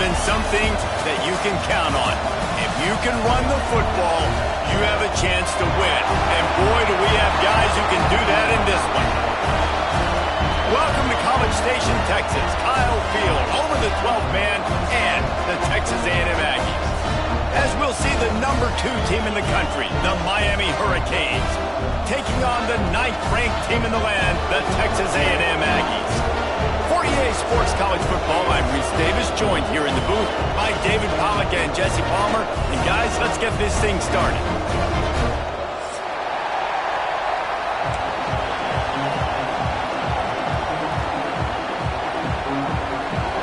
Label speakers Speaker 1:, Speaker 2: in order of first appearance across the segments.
Speaker 1: and some things that you can count on. If you can run the football, you have a chance to win. And boy, do we have guys who can do that in this one. Welcome to College Station, Texas. Kyle Field over the 12th man and the Texas A&M Aggies. As we'll see the number 2 team in the country, the Miami Hurricanes, taking on the 9th-ranked team in the land, the Texas A&M Aggies. For EA Sports College Football, I'm Reese Davis, joined here in the booth by David Pollack and Jesse Palmer. And guys, let's get this thing started.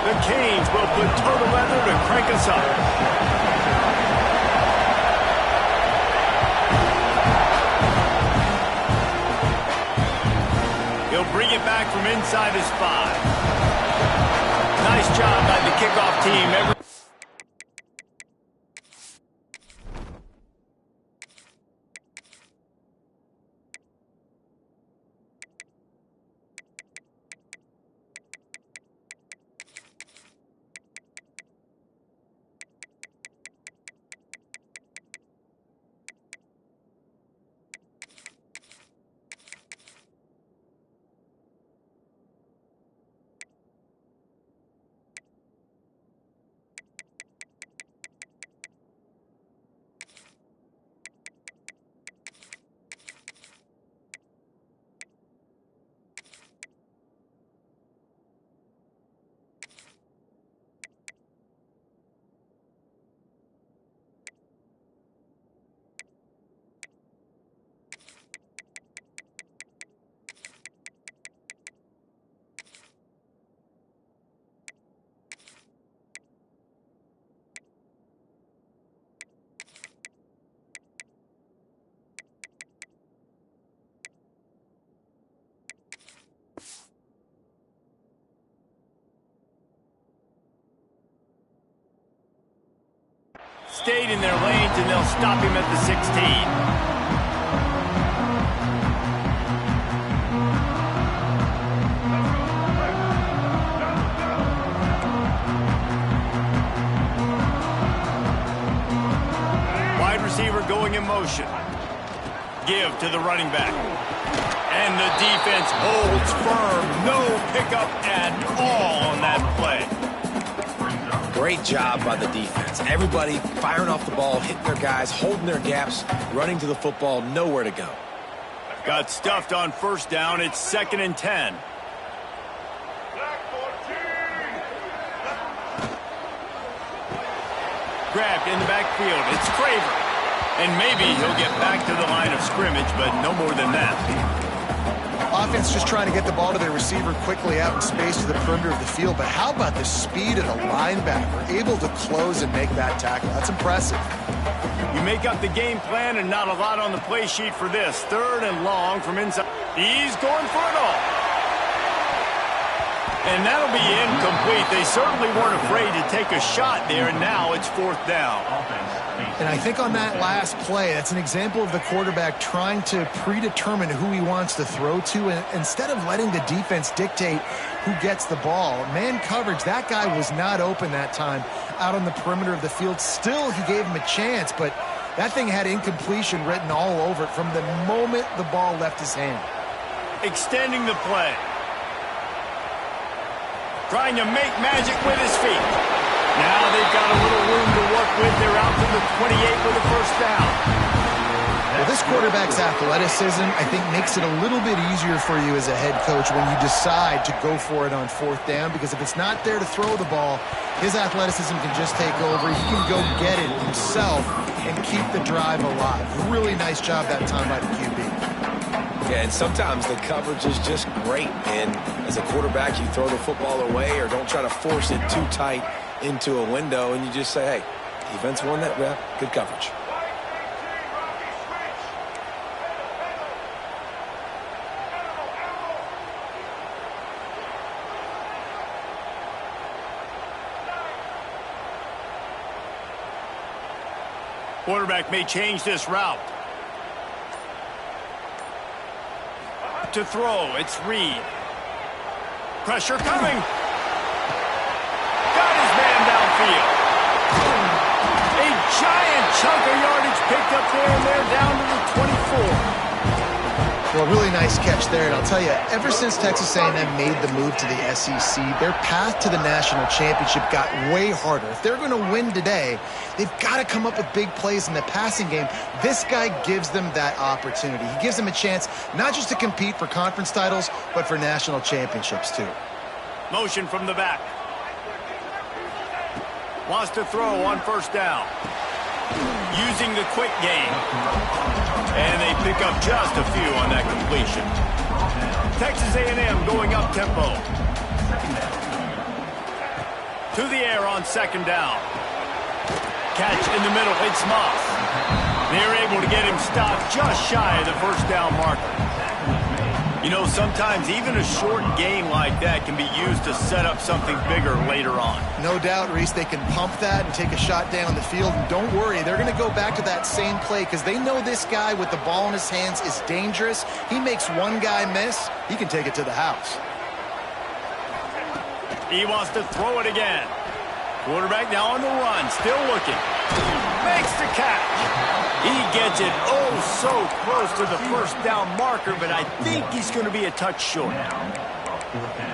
Speaker 1: The Canes will put total leather to crank us up. He'll bring it back from inside his 5. Nice job by the kickoff team. Stayed in their lanes, and they'll stop him at the 16. Wide receiver going in motion. Give to the running back. And the defense holds firm. No pickup at all on that play.
Speaker 2: Great job by the defense. Everybody firing off the ball, hitting their guys, holding their gaps, running to the football, nowhere to go.
Speaker 1: Got stuffed on first down. It's 2nd and 10. Grabbed in the backfield. It's Craver. And maybe he'll get back to the line of scrimmage, but no more than that.
Speaker 3: Offense just trying to get the ball to their receiver quickly out in space to the perimeter of the field. But how about the speed of the linebacker? Able to close and make that tackle. That's impressive.
Speaker 1: You make up the game plan and not a lot on the play sheet for this. 3rd and long from inside. He's going for it all. And that'll be incomplete. They certainly weren't afraid to take a shot there, and now it's 4th down.
Speaker 3: And I think on that last play, that's an example of the quarterback trying to predetermine who he wants to throw to, and instead of letting the defense dictate who gets the ball. Man coverage, that guy was not open that time out on the perimeter of the field. Still, he gave him a chance, but that thing had incompletion written all over it from the moment the ball left his hand.
Speaker 1: Extending the play. Trying to make magic with his feet. Now they've got a little room to work with. They're out to the 28 with a 1st down.
Speaker 3: Well, this quarterback's athleticism, I think, makes it a little bit easier for you as a head coach when you decide to go for it on 4th down, because if it's not there to throw the ball, his athleticism can just take over. He can go get it himself and keep the drive alive. Really nice job that time by the QB.
Speaker 2: Yeah, and sometimes the coverage is just great. And as a quarterback, you throw the football away or don't try to force it too tight into a window, and you just say, hey, defense won that rep, good coverage.
Speaker 1: Quarterback may change this route. To throw, it's Reed. Pressure coming. Got his man downfield. chunk of yardage picked up there, and they're down to the 24.
Speaker 3: Well, really nice catch there, and I'll tell you, ever since Texas A&M made the move to the SEC, their path to the national championship got way harder. If they're going to win today, they've got to come up with big plays in the passing game. This guy gives them that opportunity. He gives them a chance not just to compete for conference titles, but for national championships, too.
Speaker 1: Motion from the back. Wants to throw on first down. Using the quick game. And they pick up just a few on that completion. Texas A&M going up tempo. To the air on second down. Catch in the middle. It's Moss. They're able to get him stopped just shy of the first down marker. You know, sometimes even a short game like that can be used to set up something bigger later on.
Speaker 3: No doubt, Reese, they can pump that and take a shot down the field. And don't worry, they're going to go back to that same play because they know this guy with the ball in his hands is dangerous. He makes one guy miss, he can take it to the house.
Speaker 1: He wants to throw it again. Quarterback now on the run, still looking. Makes the catch. He gets it so close to the first down marker, but I think he's going to be a touch short.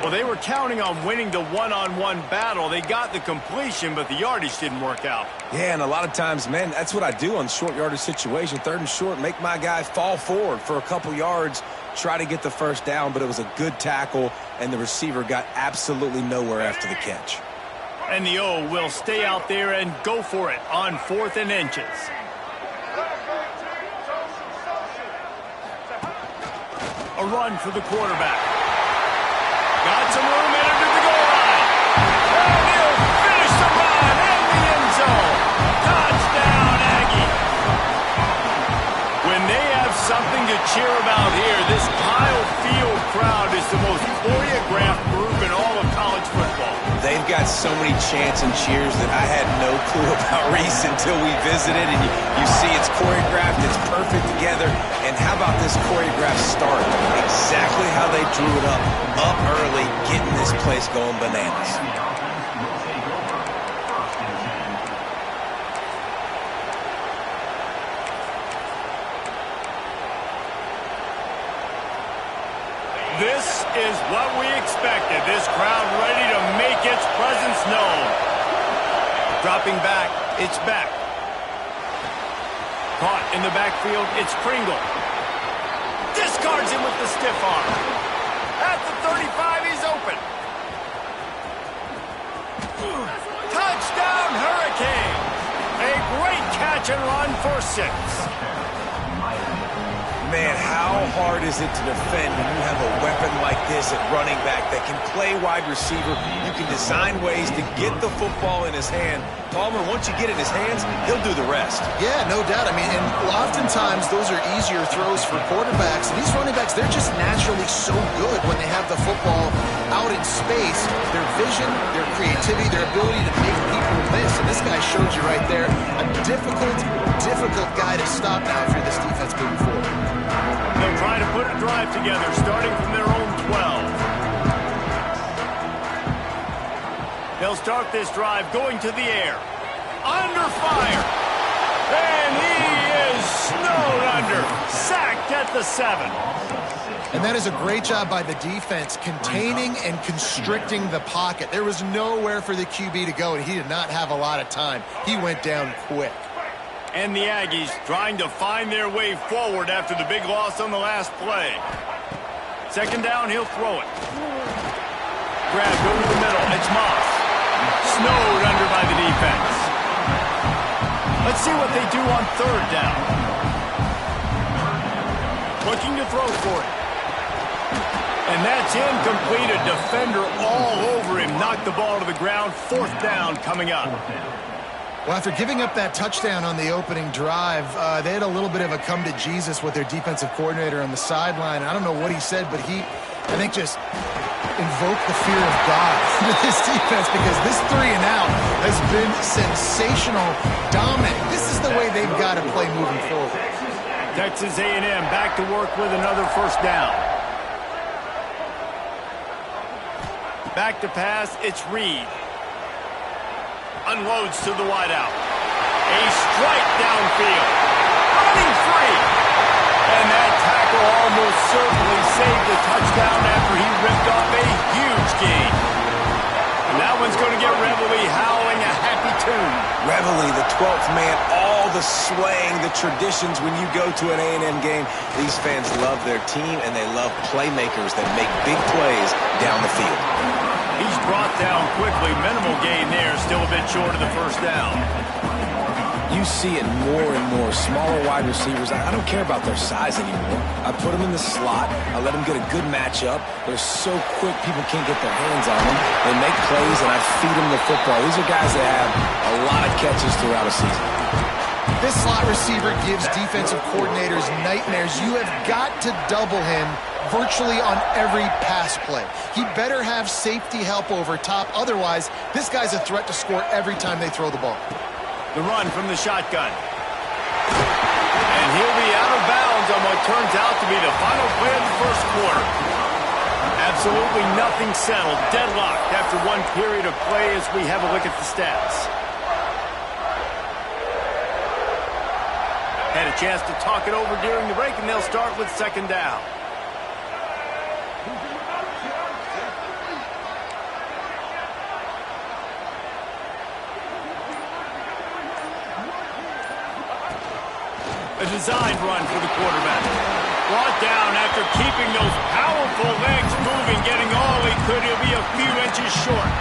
Speaker 1: Well, they were counting on winning the one-on-one battle. They got the completion, but the yardage didn't work out.
Speaker 2: Yeah, and a lot of times, man, that's what I do on short yardage situation. Third and short, make my guy fall forward for a couple yards, try to get the first down, but it was a good tackle, and the receiver got absolutely nowhere after the catch.
Speaker 1: And the O will stay out there and go for it on 4th and inches. A run for the quarterback. Got some room in under the goal line. And he'll finish the run in the end zone. Touchdown, Aggie. When they have something to cheer about here, this Kyle Field crowd is the most choreographed group in all of college football.
Speaker 2: They've got so many chants and cheers that I had no clue about, Reese, until we visited. And you see it's choreographed, it's perfect together. And how about this choreographed start? Exactly how they drew it up early, getting this place going bananas.
Speaker 1: This is what we expected. This crowd ready to make its presence known. Dropping back, it's back. Caught in the backfield, it's Pringle. Discards him with the stiff arm. At the 35, he's open. Touchdown, Hurricane. A great catch and run for 6.
Speaker 2: Man, how hard is it to defend when you have a weapon like this at running back that can play wide receiver? You can design ways to get the football in his hand. Palmer, once you get it in his hands, he'll do the rest.
Speaker 3: Yeah, no doubt. I mean, and oftentimes those are easier throws for quarterbacks. And these running backs, they're just naturally so good when they have the football out in space. Their vision, their creativity, their ability to make people miss. And this guy showed you right there a difficult guy to stop now if you're this defense moving forward.
Speaker 1: They'll try to put a drive together, starting from their own 12. They'll start this drive going to the air. Under fire. And he is snowed under. Sacked at the 7.
Speaker 3: And that is a great job by the defense, containing and constricting the pocket. There was nowhere for the QB to go, and he did not have a lot of time. He went down quick.
Speaker 1: And the Aggies trying to find their way forward after the big loss on the last play. Second down, he'll throw it. Grabbed over the middle. It's Moss. Snowed under by the defense. Let's see what they do on third down. Looking to throw for it. And that's incomplete. A defender all over him. Knocked the ball to the ground. Fourth down coming up.
Speaker 3: Well, after giving up that touchdown on the opening drive, they had a little bit of a come to Jesus with their defensive coordinator on the sideline. I don't know what he said, but he, I think, just invoked the fear of God with this defense because this 3-and-out has been sensational, dominant. This is the way they've got to play moving forward.
Speaker 1: Texas A&M back to work with another first down. Back to pass, it's Reed. Unloads to the wideout. A strike downfield. Running free. And that tackle almost certainly saved the touchdown after he ripped off a huge gain. And that one's going to get Reveille howling a happy tune.
Speaker 2: Reveille, the 12th man, all the swaying, the traditions when you go to an A&M game. These fans love their team, and they love playmakers that make big plays down the field.
Speaker 1: He's brought down quickly. Minimal gain there. Still a bit short of the first down.
Speaker 2: You see it more and more. Smaller wide receivers, I don't care about their size anymore. I put them in the slot. I let them get a good matchup. They're so quick, people can't get their hands on them. They make plays, and I feed them the football. These are guys that have a lot of catches throughout a season.
Speaker 3: This slot receiver gives defensive coordinators nightmares. You have got to double him virtually on every pass play. He better have safety help over top. Otherwise, this guy's a threat to score every time they throw the ball.
Speaker 1: The run from the shotgun. And he'll be out of bounds on what turns out to be the final play of the first quarter. Absolutely nothing settled. Deadlocked after one period of play as we have a look at the stats. Had a chance to talk it over during the break, and they'll start with second down. A design run for the quarterback. Brought down after keeping those powerful legs moving, getting all he could. He'll be a few inches short.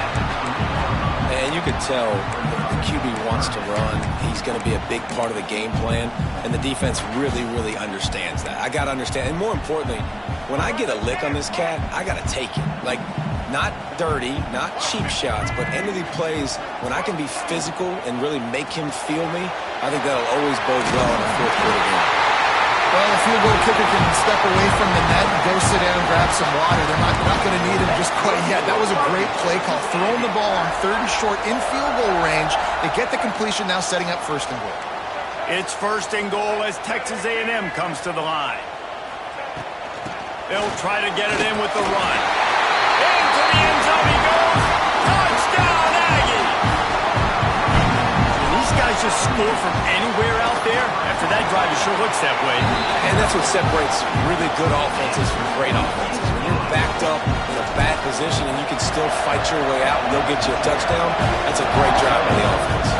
Speaker 2: And you could tell the QB wants to run. He's going to be a big part of the game plan, and the defense really, really understands that. I got to understand, and more importantly, when I get a lick on this cat, I got to take it. Like, not dirty, not cheap shots, but end of the plays, when I can be physical and really make him feel me, I think that'll always bode well in a fourth quarter game.
Speaker 3: Well, the field goal kicker can step away from the net and go sit down, grab some water. They're not going to need him just quite yet. That was a great play call. Throwing the ball on third and short in field goal range. They get the completion, now setting up first and goal.
Speaker 1: It's first and goal as Texas A&M comes to the line. They'll try to get it in with the run. Into the end zone he goes. Touchdown, Aggie! These guys just score from anywhere out there. After that drive, it sure looks that way.
Speaker 2: And that's what separates really good offenses from great offenses. When you're backed up in a bad position and you can still fight your way out and they'll get you a touchdown, that's a great drive by the offense.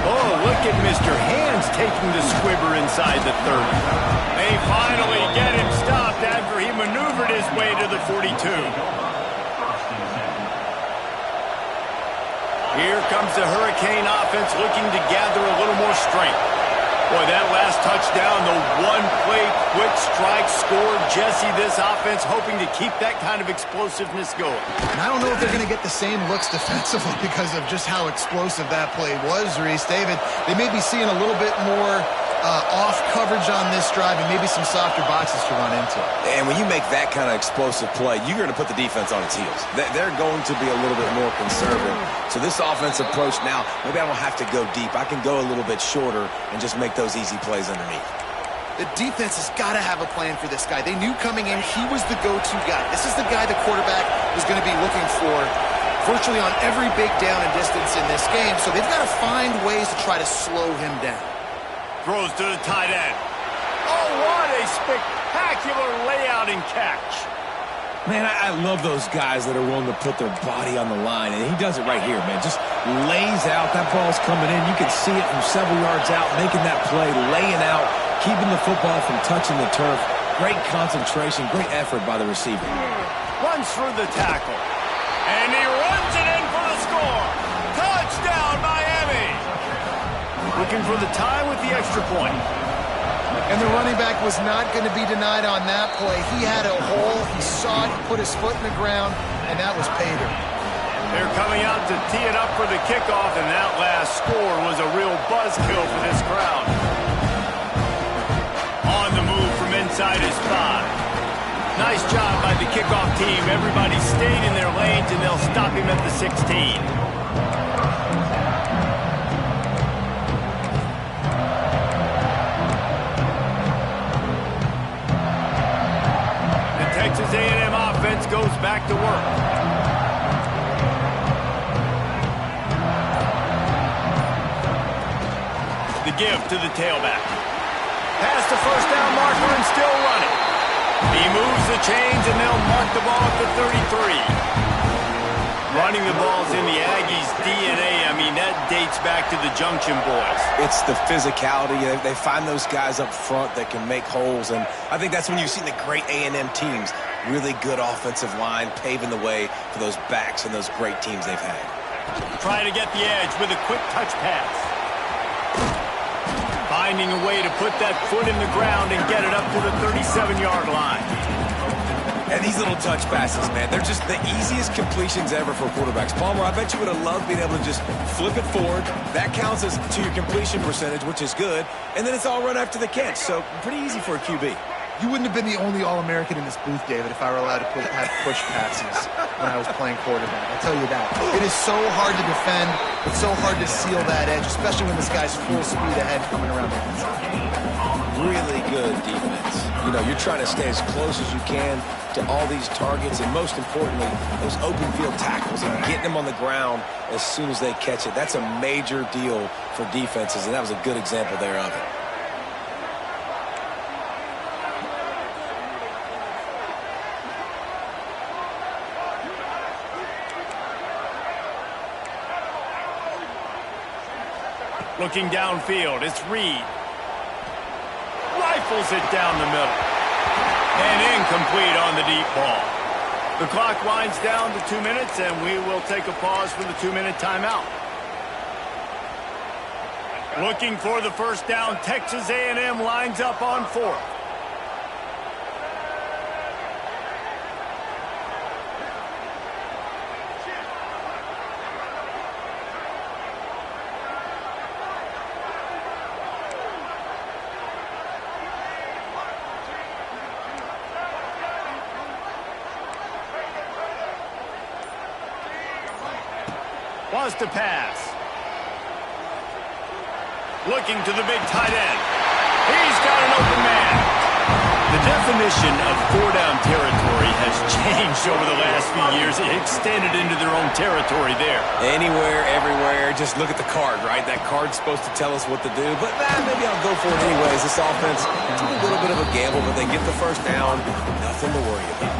Speaker 1: Oh, look at Mr. Hands taking the squibber inside the 30. They finally get him stopped after he maneuvered his way to the 42. Here comes the Hurricane offense looking to gather a little more strength. Boy, that last touchdown, the one-play quick strike scored. Jesse, this offense hoping to keep that kind of explosiveness going.
Speaker 3: And I don't know if they're going to get the same looks defensively because of just how explosive that play was, Reese. David, they may be seeing a little bit more off coverage on this drive and maybe some softer boxes to run into.
Speaker 2: And when you make that kind of explosive play, you're going to put the defense on its heels. They're going to be a little bit more conservative. So this offense approach now, maybe I don't have to go deep. I can go a little bit shorter and just make those easy plays underneath.
Speaker 3: The defense has got to have a plan for this guy. They knew coming in he was the go-to guy. This is the guy the quarterback was going to be looking for virtually on every big down and distance in this game. So they've got to find ways to try to slow him down.
Speaker 1: Throws to the tight end. Oh, what a spectacular layout and catch.
Speaker 2: Man, I love those guys that are willing to put their body on the line, and he does it right here, man. Just lays out. That ball's coming in. You can see it from several yards out, making that play, laying out, keeping the football from touching the turf. Great concentration, great effort by the receiver.
Speaker 1: Runs through the tackle. And he runs it in for the score. Touchdown, Miami. Looking for the tie with the extra point.
Speaker 3: And the running back was not going to be denied on that play. He had a hole. He saw it. He put his foot in the ground, and that was pay dirt.
Speaker 1: They're coming out to tee it up for the kickoff, and that last score was a real buzzkill for this crowd. On the move from inside his 5. Nice job by the kickoff team. Everybody stayed in their lanes, and they'll stop him at the 16. Texas A&M offense goes back to work. give to the tailback. Past the first down marker and still running. He moves the chains, and they'll mark the ball at the 33. Running the ball's in the Aggies' DNA. I mean, that dates back to the Junction Boys.
Speaker 2: It's the physicality. They find those guys up front that can make holes, and I think that's when you've seen the great A&M teams. Really good offensive line, paving the way for those backs and those great teams they've had.
Speaker 1: Trying to get the edge with a quick touch pass. Finding a way to put that foot in the ground and get it up to the 37-yard line.
Speaker 2: And these little touch passes, man, they're just the easiest completions ever for quarterbacks. Palmer, I bet you would have loved being able to just flip it forward. That counts as to your completion percentage, which is good. And then it's all run after the catch, so pretty easy for a QB.
Speaker 3: You wouldn't have been the only All-American in this booth, David, if I were allowed to have push passes when I was playing quarterback. I'll tell you that. It is so hard to defend. It's so hard to seal that edge, especially when this guy's full speed ahead coming around the inside.
Speaker 2: Really good defense. You know, you're trying to stay as close as you can to all these targets, and most importantly, those open field tackles and getting them on the ground as soon as they catch it. That's a major deal for defenses, and that was a good example there of it.
Speaker 1: Looking downfield, it's Reed. Rifles it down the middle. And incomplete on the deep ball. The clock winds down to 2 minutes, and we will take a pause for the 2-minute timeout. Looking for the first down, Texas A&M lines up on 4th. Wants to pass. Looking to the big tight end. He's got an open man. The definition of 4-down territory has changed over the last few years. It extended into their own territory there.
Speaker 2: Anywhere, everywhere, just look at the card, right? That card's supposed to tell us what to do, but maybe I'll go for it anyways. This offense took a little bit of a gamble, but they get the first down. Nothing to worry about.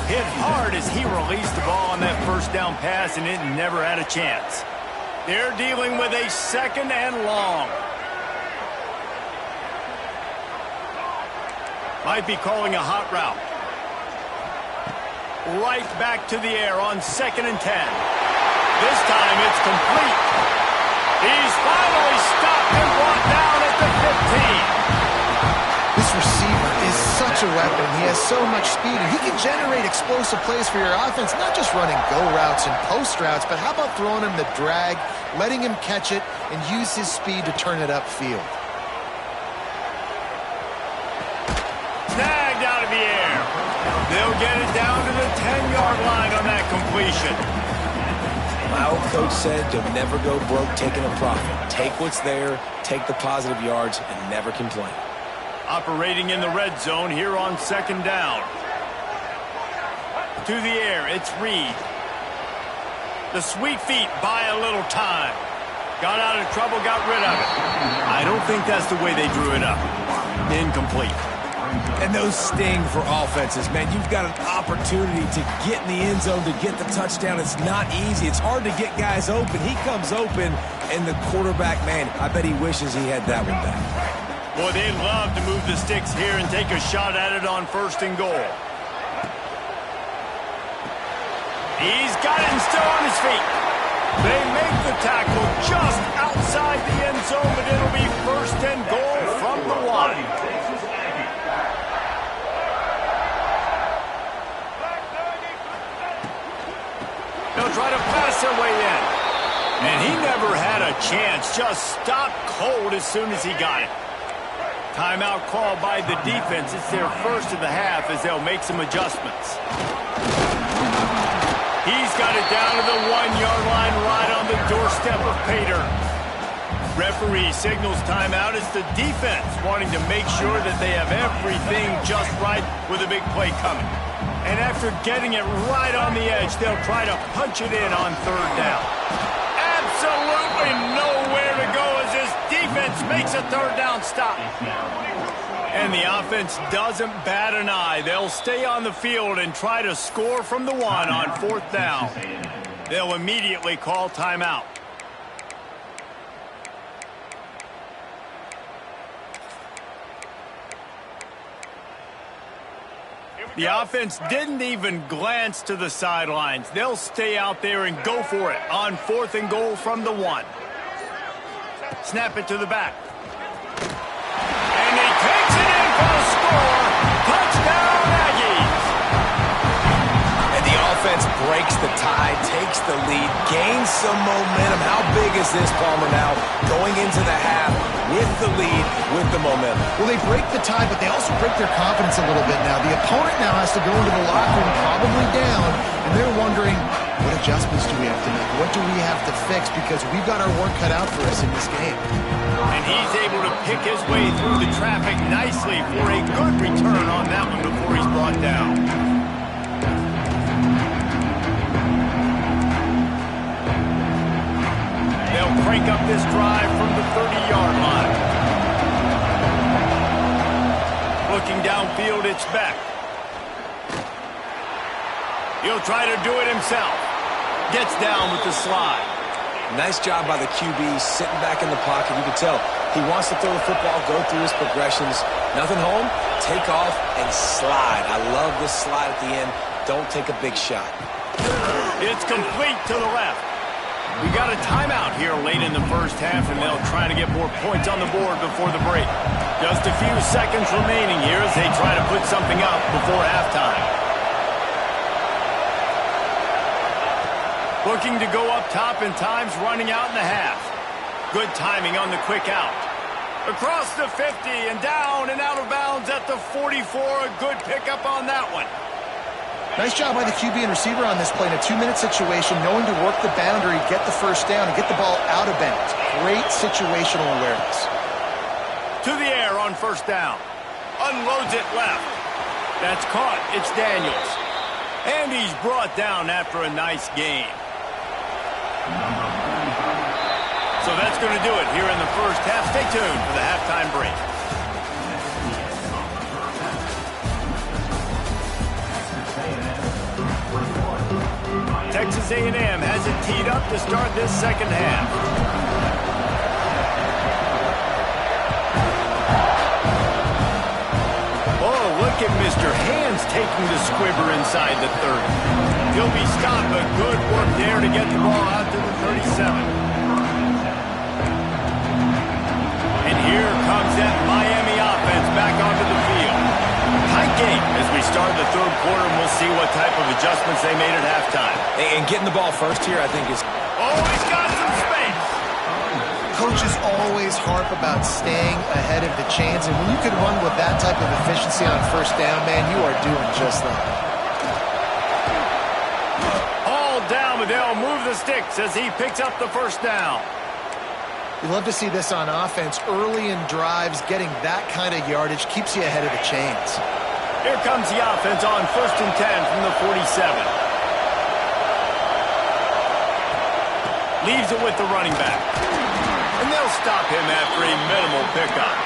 Speaker 1: Hit hard as he released the ball on that first down pass, and it never had a chance. They're dealing with a 2nd and long. Might be calling a hot route. Right back to the air on 2nd and 10. This time it's complete. He's finally stopped and brought down at the 15.
Speaker 3: This receiver is such a weapon. He has so much speed, and he can generate explosive plays for your offense, not just running go routes and post routes, but how about throwing him the drag, letting him catch it, and use his speed to turn it upfield.
Speaker 1: Snagged out of the air. They'll get it down to the 10-yard line on that completion.
Speaker 2: My old coach said you'll never go broke taking a profit. Take what's there, take the positive yards, and never complain.
Speaker 1: Operating in the red zone here on 2nd down. To the air, it's Reed. The sweet feet buy a little time. Got out of trouble, got rid of it. I don't think that's the way they drew it up. Incomplete.
Speaker 2: And those sting for offenses, man. You've got an opportunity to get in the end zone, to get the touchdown. It's not easy. It's hard to get guys open. He comes open, and the quarterback, man, I bet he wishes he had that one back.
Speaker 1: Boy, they'd love to move the sticks here and take a shot at it on 1st and goal. He's got it and still on his feet. They make the tackle just outside the end zone, but it'll be 1st and goal from the 1. They'll try to pass their way in. And he never had a chance. Just stopped cold as soon as he got it. Timeout called by the defense. It's their first of the half as they'll make some adjustments. He's got it down to the 1-yard line right on the doorstep of Pater. Referee signals timeout. It's the defense wanting to make sure that they have everything just right with a big play coming. And after getting it right on the edge, they'll try to punch it in on 3rd down. Absolutely nowhere to go as this defense fakes a third down stop. And the offense doesn't bat an eye. They'll stay on the field and try to score from the 1 on 4th down. They'll immediately call timeout. The offense didn't even glance to the sidelines. They'll stay out there and go for it on 4th and goal from the 1. Snap it to the back. And he takes it in for a score. Touchdown, Aggies.
Speaker 2: And the offense breaks the tie, takes the lead, gains some momentum. How big is this, Palmer, now going into the half with the lead, with the momentum?
Speaker 3: Well, they break the tie, but they also break their confidence a little bit now. The opponent now has to go into the locker room probably down, and they're wondering, what adjustments do we have to make? What do we have to fix? Because we've got our work cut out for us in this game.
Speaker 1: And he's able to pick his way through the traffic nicely for a good return on that one before he's brought down. They'll crank up this drive from the 30-yard line. Looking downfield, it's Beck. He'll try to do it himself. Gets down with the slide.
Speaker 2: Nice job by the QB, sitting back in the pocket. You can tell he wants to throw the football, go through his progressions. Nothing home, take off, and slide. I love this slide at the end. Don't take a big shot.
Speaker 1: It's complete to the left. We got a timeout here late in the first half, and they'll try to get more points on the board before the break. Just a few seconds remaining here as they try to put something up before halftime. Looking to go up top, and time's running out in the half. Good timing on the quick out. Across the 50 and down and out of bounds at the 44. A good pickup on that one.
Speaker 3: Nice job by the QB and receiver on this play in a 2-minute situation, knowing to work the boundary, get the first down, and get the ball out of bounds. Great situational awareness.
Speaker 1: To the air on first down. Unloads it left. That's caught. It's Daniels. And he's brought down after a nice gain. So that's going to do it here in the first half. Stay tuned for the halftime break. Texas A&M has it teed up to start this second half. Oh, look at Mr. Hands taking the squibber inside the 30. He'll be stopped, but good work there to get the ball out to the 37. And here comes that Miami offense back onto the field. Tight game as we start the third quarter, and we'll see what type of adjustments they made at halftime.
Speaker 2: And getting the ball first here, I think, is...
Speaker 1: Oh, he's got some space.
Speaker 3: Coaches always harp about staying ahead of the chains, and when you can run with that type of efficiency on first down, man, you are doing just that.
Speaker 1: All down, but they'll move the sticks as he picks up the first down.
Speaker 3: You love to see this on offense. Early in drives, getting that kind of yardage keeps you ahead of the chains.
Speaker 1: Here comes the offense on 1st and 10 from the 47. Leaves it with the running back. And they'll stop him after a minimal pickup.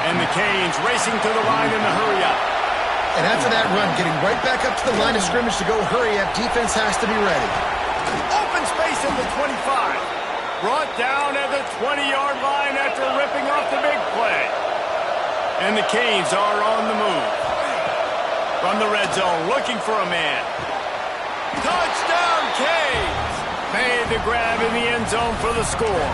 Speaker 1: And the Canes racing to the line in the hurry-up.
Speaker 3: And after that run, getting right back up to the line of scrimmage to go hurry-up, defense has to be ready.
Speaker 1: Open space in the 25. Brought down at the 20-yard line after ripping off the big play. And the Canes are on the move. From the red zone, looking for a man. Touchdown, Canes! Made the grab in the end zone for the score.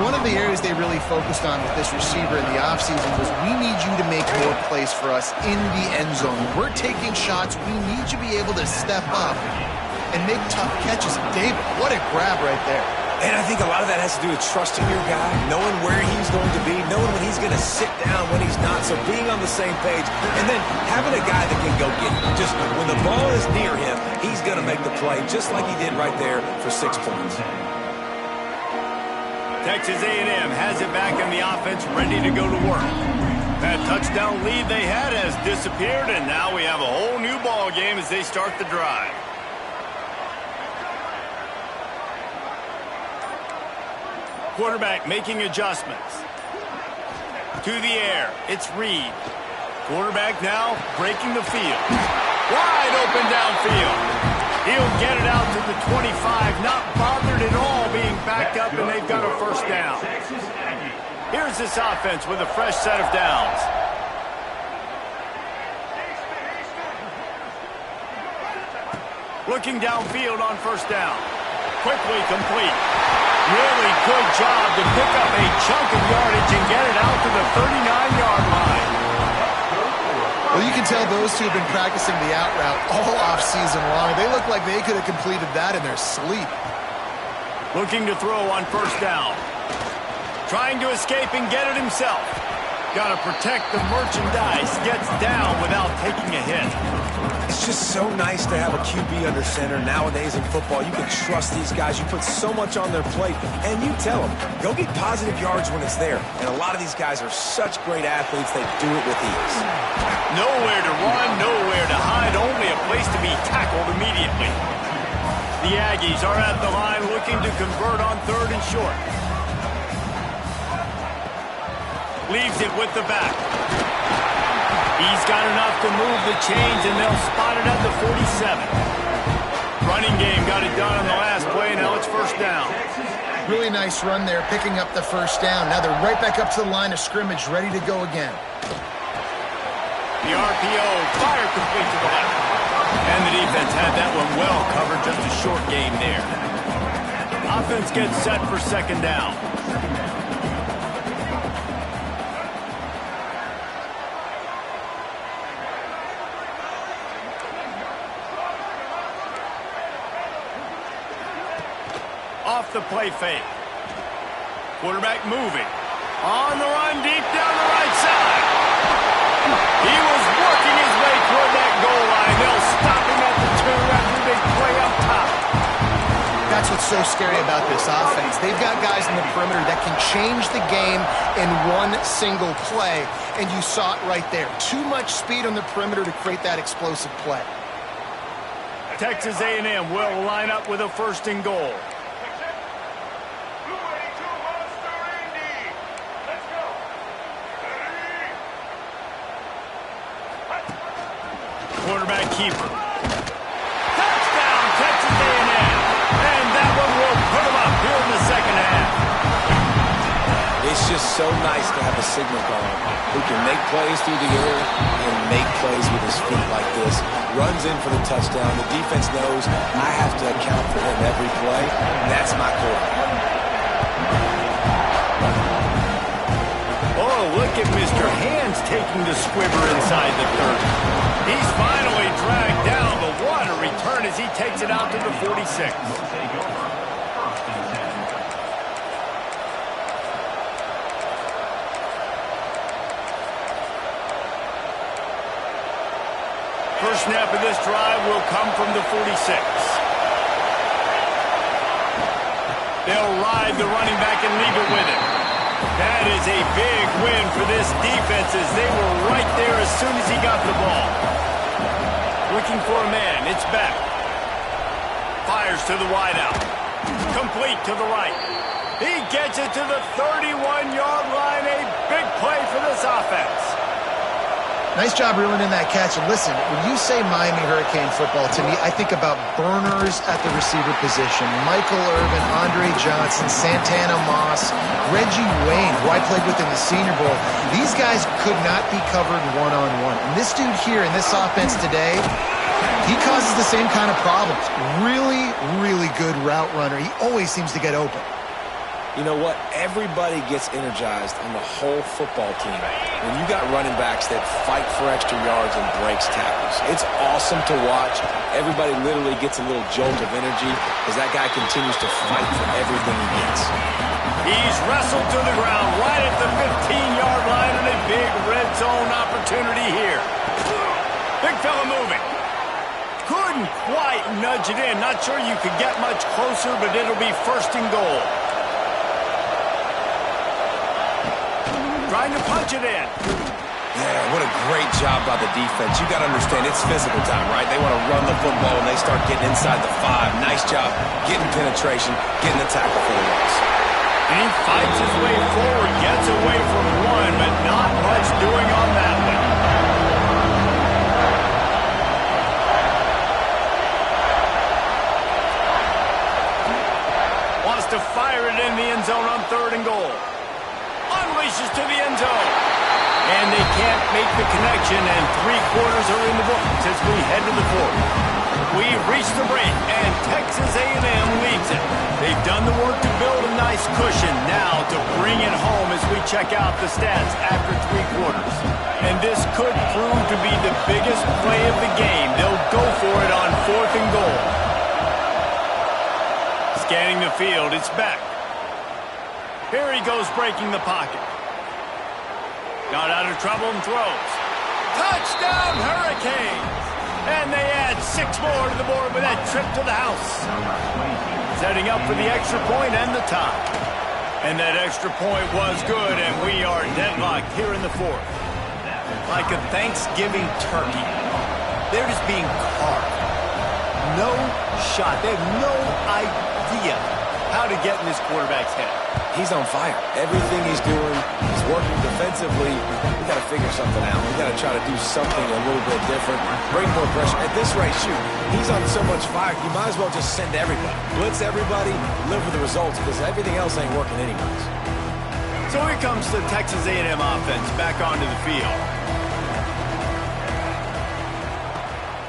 Speaker 3: One of the areas they really focused on with this receiver in the offseason was we need you to make more plays for us in the end zone. We're taking shots. We need you to be able to step up and make tough catches. David, what a grab right there.
Speaker 2: And I think a lot of that has to do with trusting your guy, knowing where he's going to be, knowing when he's going to sit down, when he's not. So being on the same page, and then having a guy that can go get it. Just when the ball is near him, he's going to make the play, just like he did right there for 6 points.
Speaker 1: Texas A&M has it back in the offense, ready to go to work. That touchdown lead they had has disappeared, and now we have a whole new ball game as they start the drive. quarterback making adjustments. To the air, it's Reed. Quarterback now breaking the field. Wide open downfield. He'll get it out to the 25, not bothered at all being backed up, and they've got a first down. Here's this offense with a fresh set of downs. Looking downfield on first down. Quickly complete. Really good job to pick up a chunk of yardage and get it out to the 39-yard line.
Speaker 3: Well, you can tell those two have been practicing the out route all off-season long. They look like they could have completed that in their sleep.
Speaker 1: Looking to throw on first down. Trying to escape and get it himself. Got to protect the merchandise. Gets down without taking a hit.
Speaker 2: It's just so nice to have a QB under center. Nowadays in football, you can trust these guys. You put so much on their plate, and you tell them, go get positive yards when it's there. And a lot of these guys are such great athletes, they do it with ease.
Speaker 1: Nowhere to run, nowhere to hide, only a place to be tackled immediately. The Aggies are at the line looking to convert on third and short. Leaves it with the back. He's got enough to move the chains, and they'll spot it at the 47. Running game got it done on the last play, now it's first down.
Speaker 3: Really nice run there, picking up the first down. Now they're right back up to the line of scrimmage, ready to go again.
Speaker 1: The RPO, fire complete to the left. And the defense had that one well covered, just a short game there. Offense gets set for second down. Off the play fake. Quarterback moving. On the run, deep down the right side. He was working his way toward that goal line. They'll stop him at the 2 after a big play up top.
Speaker 3: That's what's so scary about this offense. They've got guys in the perimeter that can change the game in one single play, and you saw it right there. Too much speed on the perimeter to create that explosive play.
Speaker 1: Texas A&M will line up with a first and goal. Quarterback keeper. Touchdown, Texas A&M. And that one will put them up here in the second half.
Speaker 2: It's just so nice to have a signal caller who can make plays through the air and make plays with his feet like this. Runs in for the touchdown. The defense knows I have to account for him every play. That's my quarterback.
Speaker 1: Oh, look at Mr. Hands taking the squibber inside the 30. He's finally dragged down, but what a return as he takes it out to the 46. First snap of this drive will come from the 46. They'll ride the running back and leave it with him. That is a big win for this defense as they were right there as soon as he got the ball. Looking for a man, it's Beck. Fires to the wideout. Complete to the right. He gets it to the 31-yard line. A big play for this offense.
Speaker 3: Nice job reeling in that catch. And listen, when you say Miami Hurricane football, to me, I think about burners at the receiver position. Michael Irvin, Andre Johnson, Santana Moss, Reggie Wayne, who I played with in the Senior Bowl. These guys could not be covered one-on-one. And this dude here in this offense today, he causes the same kind of problems. Really, really good route runner. He always seems to get open.
Speaker 2: You know what? Everybody gets energized on the whole football team when you got running backs that fight for extra yards and breaks tackles. It's awesome to watch. Everybody literally gets a little jolt of energy as that guy continues to fight for everything he gets.
Speaker 1: He's wrestled to the ground right at the 15-yard line and a big red zone opportunity here. Big fella moving. Couldn't quite nudge it in. Not sure you could get much closer, but it'll be first and goal. Trying to punch it in.
Speaker 2: Yeah, what a great job by the defense. You got to understand, it's physical time, right? They want to run the football, and they start getting inside the 5. Nice job getting penetration, getting the tackle for the loss.
Speaker 1: And he Fights his way forward, gets away from one, but not much doing on that one. Wants to fire it in the end zone on 3rd and goal. Unleashes to the end zone. And they can't make the connection, and 3 quarters are in the books as we head to the 4th. We've reached the break, and Texas A&M leads it. They've done the work to build a nice cushion. Now to bring it home as we check out the stats after 3 quarters. And this could prove to be the biggest play of the game. They'll go for it on 4th and goal. Scanning the field, it's Beck. Here he goes breaking the pocket. Got out of trouble and throws. Touchdown, Hurricanes! And they add 6 more to the board with that trip to the house. Setting up for the extra point and the tie. And that extra point was good, and we are deadlocked here in the 4th. Like a Thanksgiving turkey, they're just being carved. No shot. They have no idea how to get in this quarterback's head.
Speaker 2: He's on fire. Everything he's doing, he's working defensively. We got to figure something out. We got to try to do something a little bit different, bring more pressure. At this rate, shoot, he's on so much fire, you might as well just send everybody. Blitz everybody, live with the results, because everything else ain't working anyways.
Speaker 1: So here comes the Texas A&M offense back onto the field.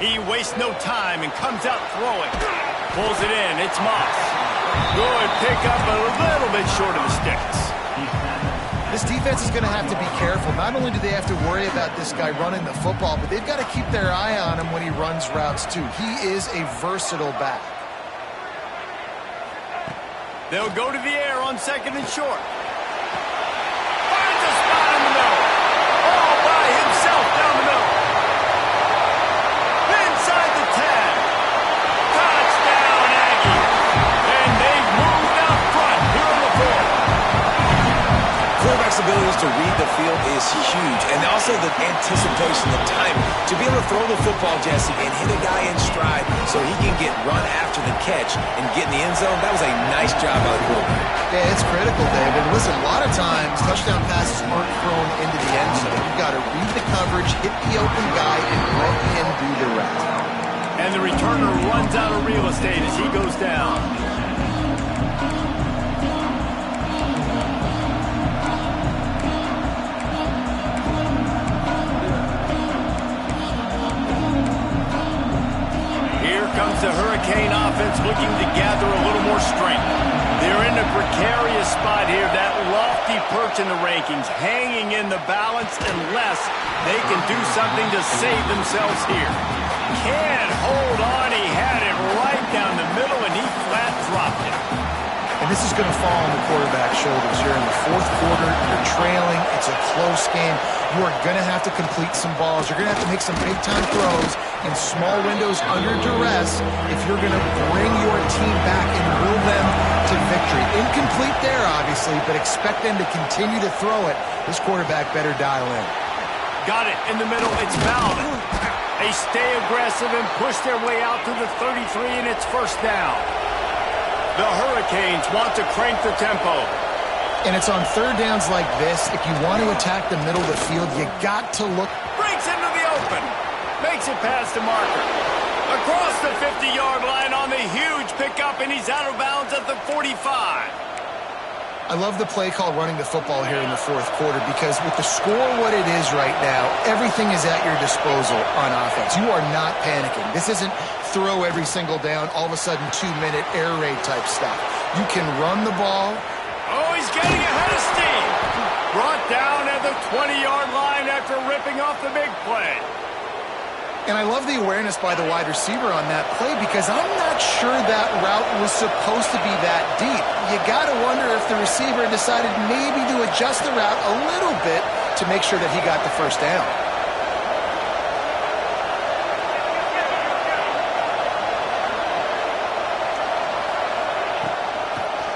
Speaker 1: He wastes no time and comes out throwing. Pulls it in. It's Moss. Good pickup, a little bit short of the sticks.
Speaker 3: This defense is going to have to be careful. Not only do they have to worry about this guy running the football, but they've got to keep their eye on him when he runs routes too. He is a versatile back.
Speaker 1: They'll go to the air on 2nd and short. Finds a spot in the middle. All by himself down the middle. Inside the 10. Touchdown, Aggie. And they've moved out front here in the 4th.
Speaker 2: Quarterback's abilities to read the field is huge, and also the anticipation, the timing. To be able to throw the football, Jesse, and hit a guy in stride so he can get run after the catch and get in the end zone, that was a nice job by the quarterback.
Speaker 3: Yeah, it's critical, David. Listen, a lot of times touchdown passes aren't thrown into the end zone. You've got to read the coverage, hit the open guy, and let him do the rest.
Speaker 1: And the returner runs out of real estate as he goes down. The Hurricane offense looking to gather a little more strength. They're in a precarious spot here, that lofty perch in the rankings, hanging in the balance unless they can do something to save themselves here. Can't hold on. He had it right down the middle, and he flat dropped it.
Speaker 3: And this is going to fall on the quarterback's shoulders. You're in the 4th quarter. You're trailing. It's a close game. You are going to have to complete some balls. You're going to have to make some big-time throws in small windows under duress if you're going to bring your team back and will them to victory. Incomplete there, obviously, but expect them to continue to throw it. This quarterback better dial in.
Speaker 1: Got it in the middle. It's Bowden. They stay aggressive and push their way out to the 33, and it's 1st down. The Hurricanes want to crank the tempo.
Speaker 3: And it's on 3rd downs like this. If you want to attack the middle of the field, you got to look.
Speaker 1: Breaks into the open. Makes it past the marker. Across the 50-yard line on the huge pickup, and he's out of bounds at the 45.
Speaker 3: I love the play call running the football here in the 4th quarter because with the score what it is right now, everything is at your disposal on offense. You are not panicking. This isn't throw every single down, all of a sudden 2-minute air raid type stuff. You can run the ball.
Speaker 1: Oh, he's getting ahead of steam. Brought down at the 20-yard line after ripping off the big play.
Speaker 3: And I love the awareness by the wide receiver on that play because I'm not sure that route was supposed to be that deep. You got to wonder if the receiver decided maybe to adjust the route a little bit to make sure that he got the 1st down.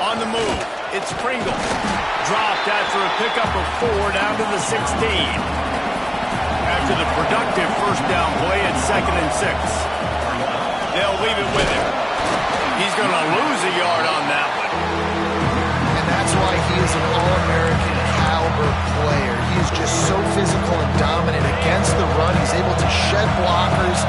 Speaker 1: On the move, it's Pringle. Dropped after a pickup of 4 down to the 16. After the productive 1st down play at 2nd and 6. They'll leave it with him. He's going to lose a yard on that one.
Speaker 3: And that's why he is so physical and dominant against the run. He's able to shed blockers,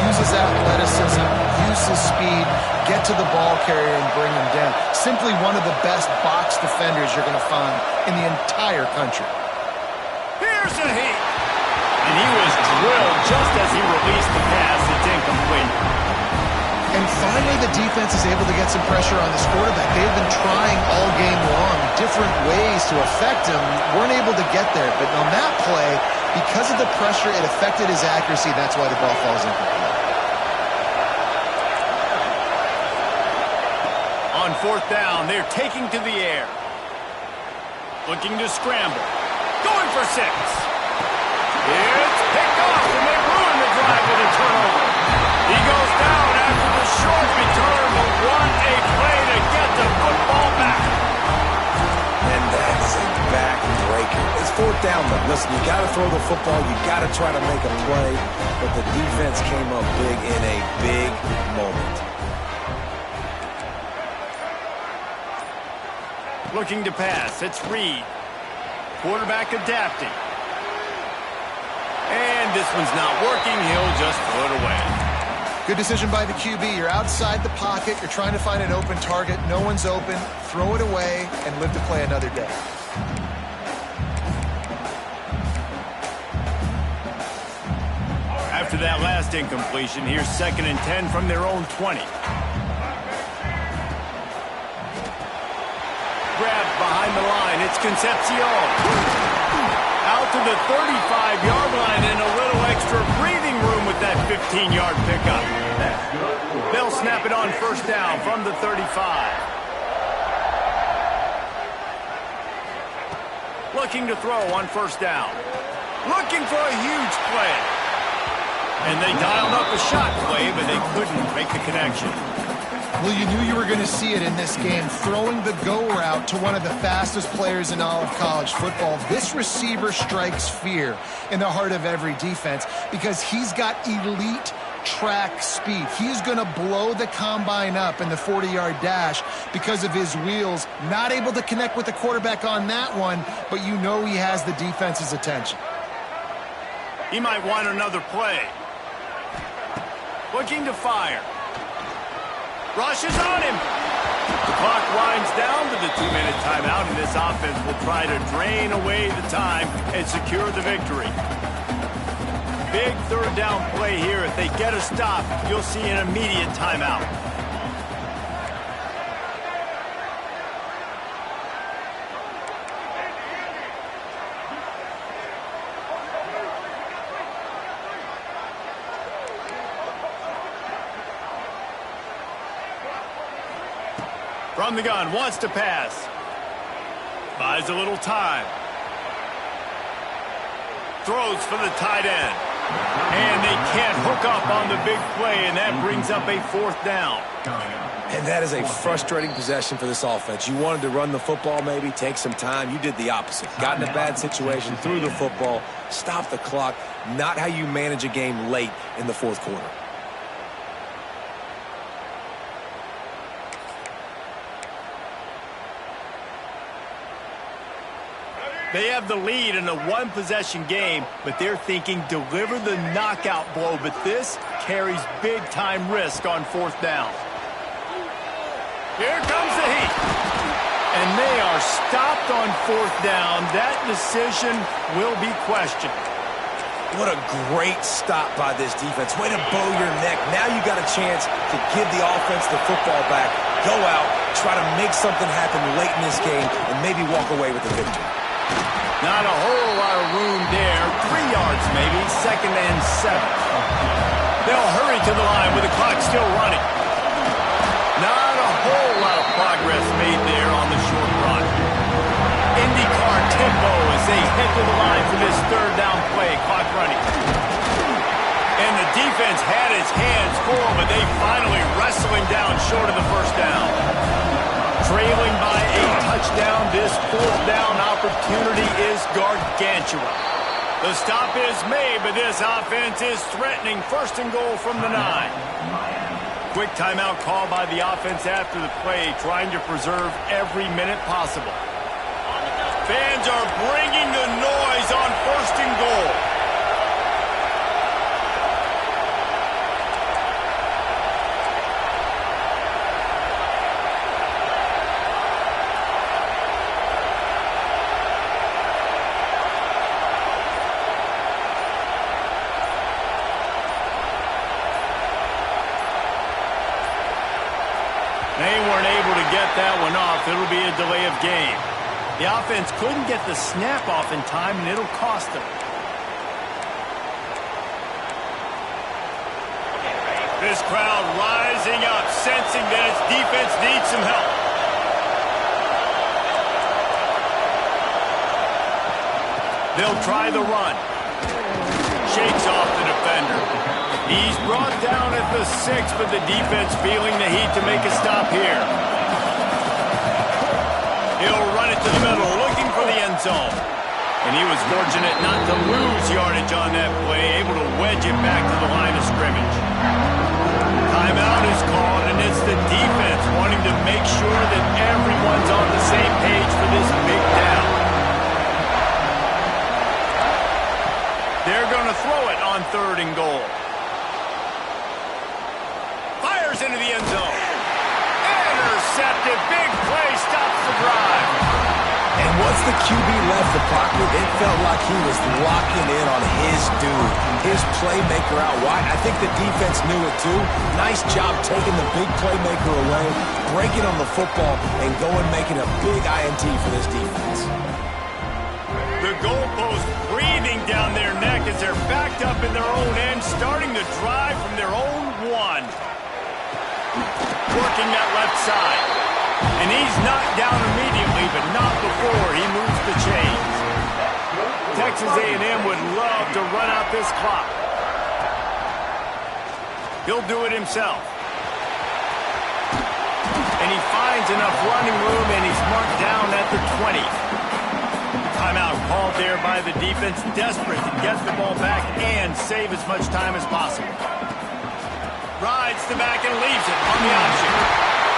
Speaker 3: use his athleticism, use his speed, get to the ball carrier and bring him down. Simply one of the best box defenders you're going to find in the entire country.
Speaker 1: Here's a heat. And he was drilled just as he released the pass. It's incomplete.
Speaker 3: And finally, the defense is able to get some pressure on this quarterback. They've been trying all game long different ways to affect him. Weren't able to get there. But on that play, because of the pressure, it affected his accuracy. That's why the ball falls incomplete.
Speaker 1: On fourth down, they're taking to the air. Looking to scramble. Going for 6. It's picked off, and they ruin the drive with a turnover. He goes down after the short return, but what a play to get the football back.
Speaker 2: And that's a backbreaker. It's fourth down, though. Listen, you got to throw the football. You got to try to make a play, but the defense came up big in a big moment.
Speaker 1: Looking to pass. It's Reed. Quarterback adapting. And this one's not working. He'll just throw it away.
Speaker 3: Good decision by the QB. You're outside the pocket. You're trying to find an open target. No one's open. Throw it away and live to play another day.
Speaker 1: After that last incompletion, here's 2nd and 10 from their own 20. Grabbed behind the line. It's Concepcion. Out to the 35-yard line and a little extra breathing room with that 15-yard pickup. They'll snap it on first down from the 35. Looking to throw on first down. Looking for a huge play. And they dialed up a shot play, but they couldn't make the connection.
Speaker 3: Well, you knew you were going to see it in this game, throwing the go route to one of the fastest players in all of college football. This receiver strikes fear in the heart of every defense because he's got elite track speed. He's going to blow the combine up in the 40-yard dash because of his wheels. Not able to connect with the quarterback on that one, but you know he has the defense's attention.
Speaker 1: He might want another play. Looking to fire. Rushes on him. The clock winds down to the 2-minute timeout, and this offense will try to drain away the time and secure the victory. Big third down play here. If they get a stop, you'll see an immediate timeout. From the gun, wants to pass. Buys a little time. Throws for the tight end. And they can't hook up on the big play, and that brings up a fourth down.
Speaker 2: And that is a frustrating possession for this offense. You wanted to run the football, maybe take some time. You did the opposite. Got in a bad situation, threw the football, stopped the clock. Not how you manage a game late in the fourth quarter.
Speaker 1: They have the lead in a one-possession game, but they're thinking deliver the knockout blow. But this carries big-time risk on fourth down. Here comes the heat. And they are stopped on fourth down. That decision will be questioned.
Speaker 2: What a great stop by this defense. Way to bow your neck. Now you got a chance to give the offense the football back, go out, try to make something happen late in this game, and maybe walk away with the victory.
Speaker 1: Not a whole lot of room there. 3 yards maybe. 2nd and 7. They'll hurry to the line with the clock still running. Not a whole lot of progress made there on the short run. IndyCar tempo as they head to the line for this third down play. Clock running. And the defense had its hands full, but they finally wrestle him down short of the first down. Trailing by a touchdown, this fourth down opportunity is gargantuan. The stop is made, but this offense is threatening first and goal from the 9. Quick timeout call by the offense after the play, trying to preserve every minute possible. Fans are bringing the noise is on 1st and goal. They weren't able to get that one off. It'll be a delay of game. The offense couldn't get the snap off in time, and it'll cost them. This crowd rising up, sensing that its defense needs some help. They'll try the run. Shakes off the defender. He's brought down at the 6, but the defense feeling the heat to make a stop here. He'll run it to the middle, looking for the end zone. And he was fortunate not to lose yardage on that play, able to wedge it back to the line of scrimmage. Timeout is called, and it's the defense wanting to make sure that everyone's on the same page for this big down. They're going to throw it on 3rd and goal. Fires into the end zone. Intercepted. Big play. Stops the drive.
Speaker 2: And once the QB left the pocket, it felt like he was locking in on his dude, his playmaker out wide. I think the defense knew it too. Nice job taking the big playmaker away, breaking on the football, and going making a big INT for this defense.
Speaker 1: The goalpost breathing down their neck as they're backed up in their own end, starting the drive from their own 1. Working that left side. And he's knocked down immediately, but not before he moves the chains. Texas A&M would love to run out this clock. He'll do it himself. And he finds enough running room, and he's marked down at the 20. Timeout called there by the defense, desperate to get the ball back and save as much time as possible. Rides the back and leaves it on the option.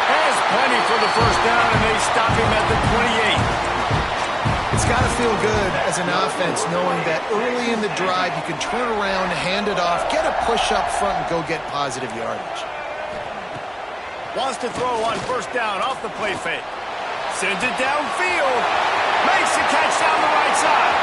Speaker 1: Has plenty for the 1st down, and they stop him at the 28.
Speaker 3: It's got to feel good as an offense knowing that early in the drive you can turn around, hand it off, get a push up front, and go get positive yardage.
Speaker 1: Wants to throw on 1st down off the play fake. Sends it downfield. Makes the catch down the right side.